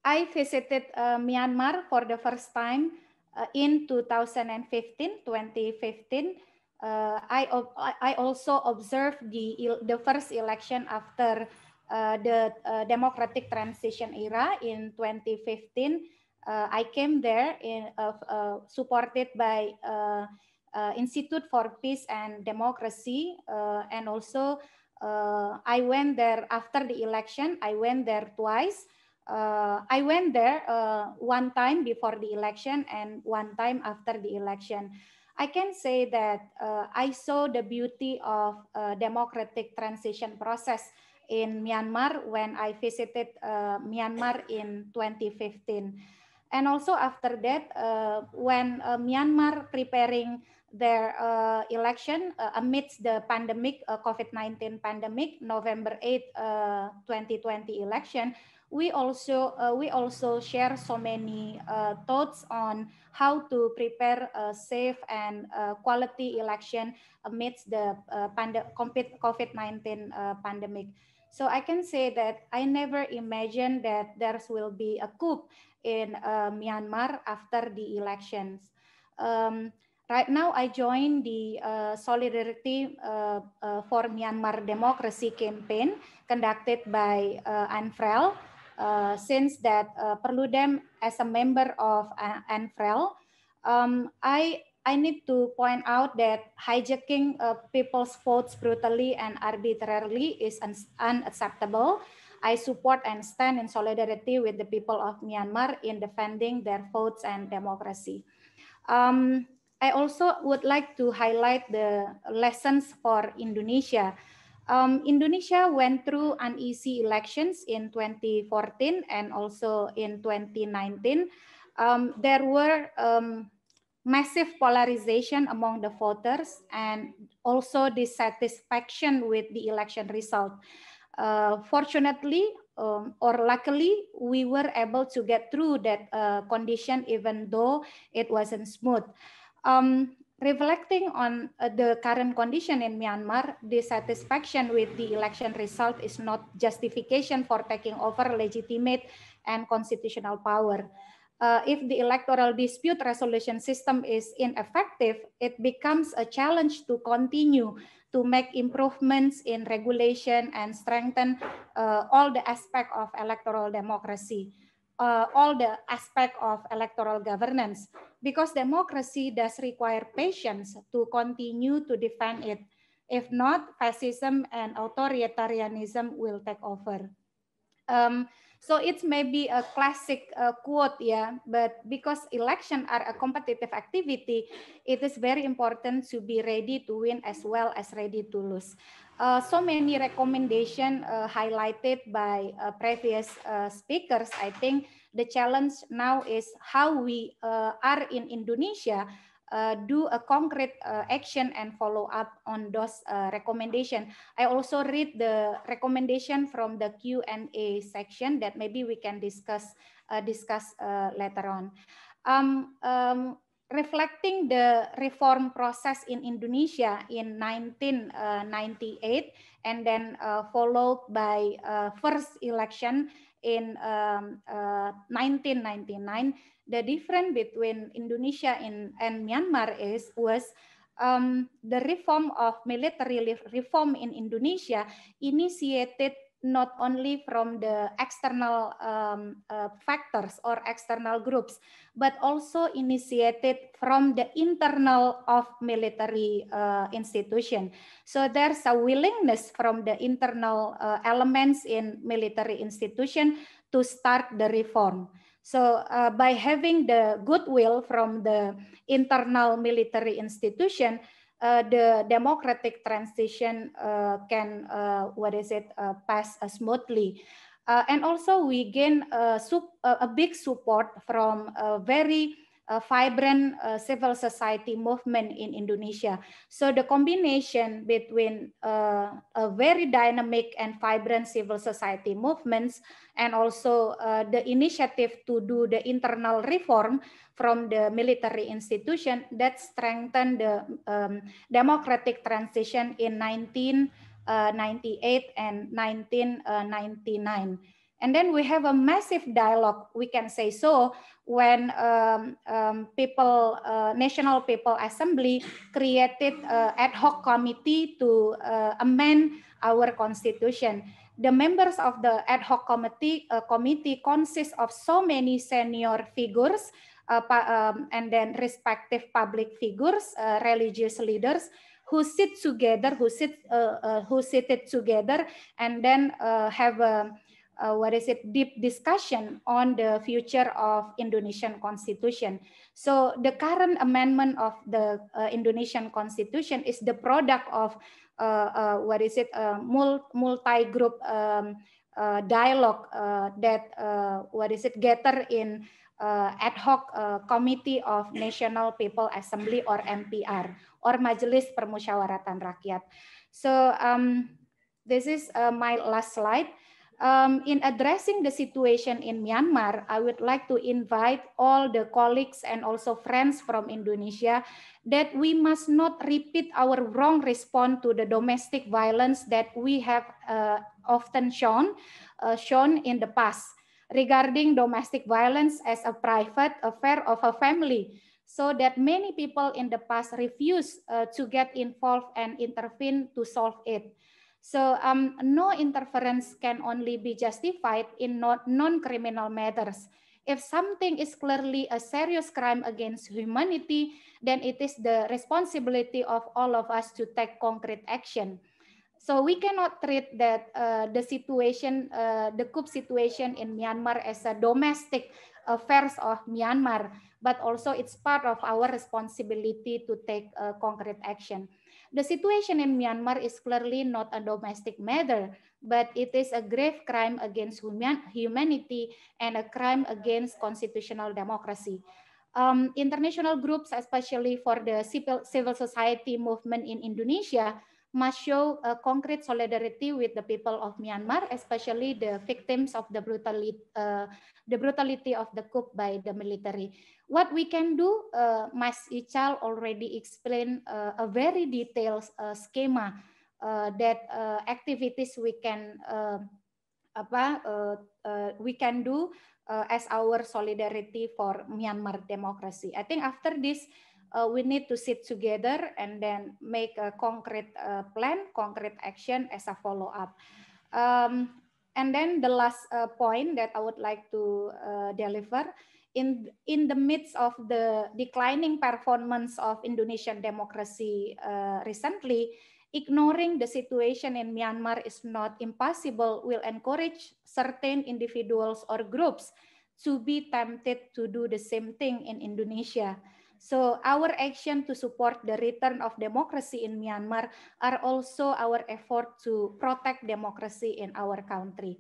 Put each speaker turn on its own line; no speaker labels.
I visited Myanmar for the first time in 2015. I also observed the first election after the democratic transition era in 2015. I came there supported by Institute for Peace and Democracy, and also I went there after the election. I went there twice. I went there one time before the election and one time after the election. I can say that I saw the beauty of democratic transition process in Myanmar when I visited Myanmar in 2015. And also after that, when Myanmar preparing their election amidst the pandemic, COVID-19 pandemic, November 8, 2020 election, we also share so many thoughts on how to prepare a safe and quality election amidst the COVID-19 pandemic. So I can say that I never imagined that there will be a coup in Myanmar after the elections. Right now, I joined the Solidarity for Myanmar Democracy campaign conducted by ANFREL. Since that Perludem as a member of ANFREL, I need to point out that hijacking people's votes brutally and arbitrarily is unacceptable. I support and stand in solidarity with the people of Myanmar in defending their votes and democracy. I also would like to highlight the lessons for Indonesia. Indonesia went through uneasy elections in 2014 and also in 2019. There were massive polarization among the voters and also dissatisfaction with the election result. Fortunately or luckily, we were able to get through that condition even though it wasn't smooth. Reflecting on the current condition in Myanmar, dissatisfaction with the election result is not justification for taking over legitimate and constitutional power. If the electoral dispute resolution system is ineffective, it becomes a challenge to continue to make improvements in regulation and strengthen all the aspects of electoral democracy, all the aspects of electoral governance, because democracy does require patience to continue to defend it. If not, fascism and authoritarianism will take over. So it's maybe a classic quote, yeah, but because elections are a competitive activity, it is very important to be ready to win as well as ready to lose. So many recommendations highlighted by previous speakers. I think the challenge now is how we are in Indonesia do a concrete action and follow up on those recommendations. I also read the recommendation from the Q&A section that maybe we can discuss later on. Reflecting the reform process in Indonesia in 1998 and then followed by first election in 1999, the difference between Indonesia and Myanmar was the reform of military reform in Indonesia initiated not only from the external factors or external groups, but also initiated from the internal of military institution. So there's a willingness from the internal elements in military institution to start the reform. So by having the goodwill from the internal military institution, the democratic transition can pass smoothly. And also we gain a big support from a very vibrant civil society movement in Indonesia. So the combination between a very dynamic and vibrant civil society movements and also the initiative to do the internal reform from the military institution that strengthened the democratic transition in 1998 and 1999. And then we have a massive dialogue, we can say so, when National People Assembly created ad hoc committee to amend our constitution. The members of the ad hoc committee consist of so many senior figures and then respective public figures, religious leaders, who sit together, who seated together, and then have a deep discussion on the future of Indonesian constitution. So the current amendment of the Indonesian constitution is the product of multi-group dialogue that gather in ad hoc committee of National People Assembly, or MPR, or Majelis Permusyawaratan Rakyat. So this is my last slide. In addressing the situation in Myanmar, I would like to invite all the colleagues and also friends from Indonesia that we must not repeat our wrong response to the domestic violence that we have often shown in the past, regarding domestic violence as a private affair of a family, so that many people in the past refuse to get involved and intervene to solve it. So no interference can only be justified in non-criminal matters. If something is clearly a serious crime against humanity, then it is the responsibility of all of us to take concrete action. So we cannot treat that the situation, the coup situation in Myanmar as a domestic affairs of Myanmar, but also it's part of our responsibility to take concrete action. The situation in Myanmar is clearly not a domestic matter, but it is a grave crime against humanity and a crime against constitutional democracy. International groups, especially for the civil society movement in Indonesia, must show a concrete solidarity with the people of Myanmar, especially the victims of the brutality of the coup by the military. What we can do, Mas Ichal already explained a very detailed schema that activities we can do as our solidarity for Myanmar democracy. I think after this, we need to sit together and then make a concrete plan, concrete action as a follow-up. And then the last point that I would like to deliver, in the midst of the declining performance of Indonesian democracy recently, ignoring the situation in Myanmar is not impossible, will encourage certain individuals or groups to be tempted to do the same thing in Indonesia. So our action to support the return of democracy in Myanmar are also our effort to protect democracy in our country.